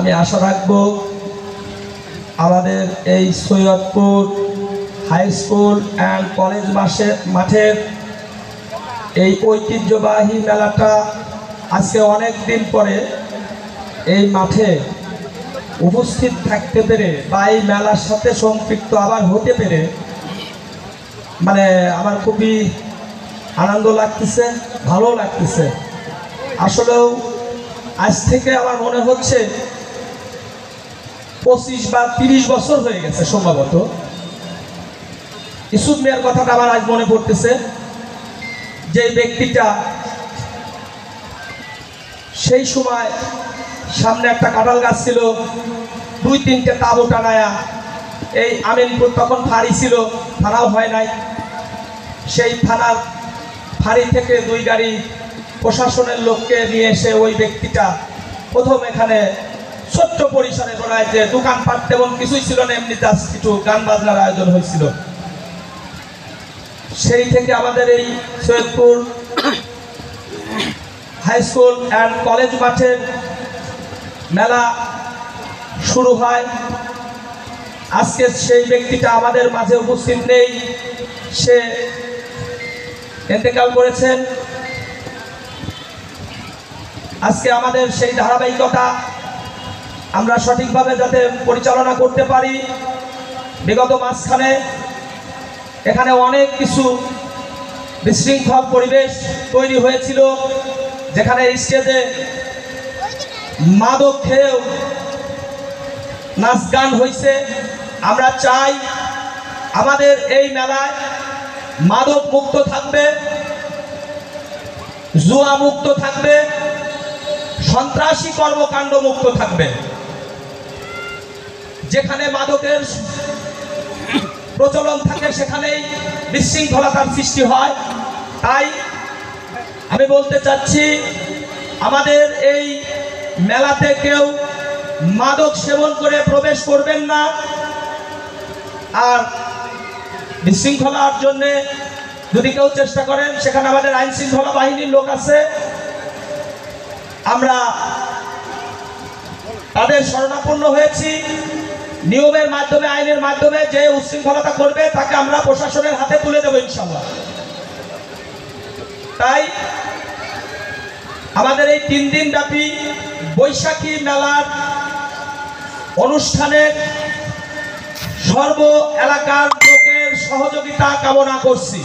আমি আশা রাখব আমাদের এই Saidpur high school and college মাঠের এই ঐতিহ্যবাহী মেলাটা আজকে অনেক দিন পরে এই মাঠে উপস্থিত থাকতে পেরে বা এই মেলার সাথে সম্পৃক্ত আবার হতে পেরে মানে আমার খুবই আনন্দ লাগতেছে, ভালো লাগতেছে। আসলেও আজ থেকে আমার মনে হচ্ছে 25 বা 30 বছর হয়ে গেছে সম্ভবত। ইসুফ মিয়ার কথাটা আমার আজ মনে পড়তেছে, যে ব্যক্তিটা সেই সময় সামনে একটা কাঁঠাল গাছ ছিল, 2-3টে তাঁবু টানায়া, এই আমিনপুর তখন ফাঁড়ি ছিল, থানাও হয় নাই, সেই থানার ফাঁড়ি থেকে 2 গাড়ি প্রশাসনের লোককে নিয়ে এসে ওই ব্যক্তিটা প্রথম এখানে ছোট্ট পরিসরে বলায় যে দোকানপাট তেমন কিছুই ছিল না, এমনি জাস্ট কিছু গান বাজনার আয়োজন হয়েছিল। সেই থেকে আমাদের এই Saidpur high school and college মাঠের মেলা শুরু হয়। আজকে সেই ব্যক্তিটা আমাদের মাঝে উপস্থিত নেই, সে ইন্তেকাল করেছেন। আজকে আমাদের সেই ধারাবাহিকতা আমরা সঠিকভাবে যাতে পরিচালনা করতে পারি, বিগত মাঝখানে এখানে অনেক কিছু বিশৃঙ্খল পরিবেশ তৈরি হয়েছিল, যেখানে স্টেজে মাদক খেয়েও নাচ গান হয়েছে। আমরা চাই আমাদের এই মেলায় মাদক মুক্ত থাকবে, জুয়া মুক্ত থাকবে, সন্ত্রাসী কর্মকাণ্ড মুক্ত থাকবে। যেখানে মাদকের প্রচলন থাকে সেখানেই বিশৃঙ্খলতার সৃষ্টি হয়। তাই আমি বলতে চাচ্ছি, আমাদের এই মেলাতে কেউ মাদক সেবন করে প্রবেশ করবেন না। আর বিশৃঙ্খলার জন্যে যদি কেউ চেষ্টা করেন, সেখানে আমাদের আইন শৃঙ্খলা বাহিনীর লোক আছে, আমরা তাদের শরণাপন্ন হয়েছি। নিয়মের মাধ্যমে, আইনের মাধ্যমে যে উচ্ছৃঙ্খলতা করবে তাকে আমরা প্রশাসনের হাতে তুলে দেব ইনশাআল্লাহ। তাই আমাদের এই 3 দিন ব্যাপী বৈশাখী মেলার অনুষ্ঠানে সর্ব এলাকার লোকের সহযোগিতা কামনা করছি।